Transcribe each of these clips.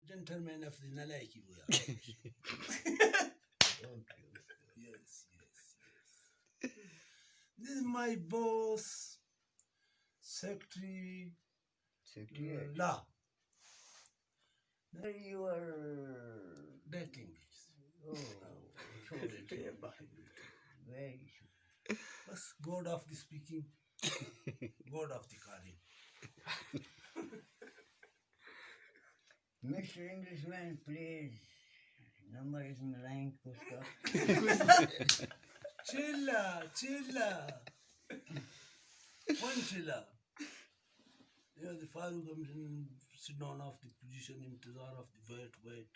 gentleman of the Nalaiki. Yes. This is my boss, secretary, law. You are Dating. oh, so very Bas God of the speaking, God of the calling. Mr. Englishman, please. Number is in the line, Kuska. Chilla. One chilla. Yeah, the father comes in, sit down off the position, intizar of the wait.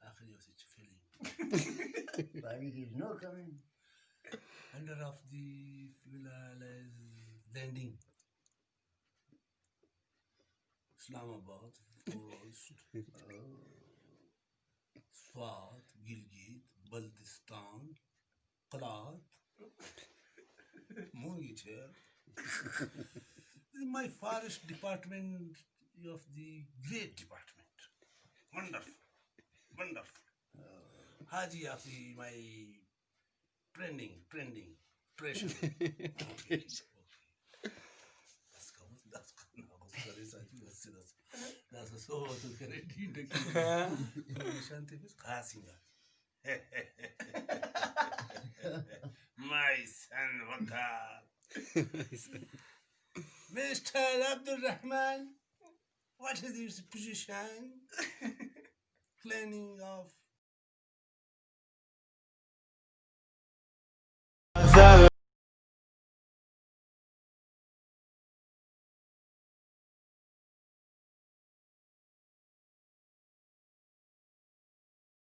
Akhir of such feeling. Bari is not coming. Under of the landing. Islamabad, Forest, Swat, Gilgit, Baltistan, Qalat, Mungi chair. This is my forest department of the great department. Wonderful. Haji of the my trending treasure. Okay. That's so to correct Shanti. My son Vakar. Mr. Abdul Rahman, what is your position? Cleaning of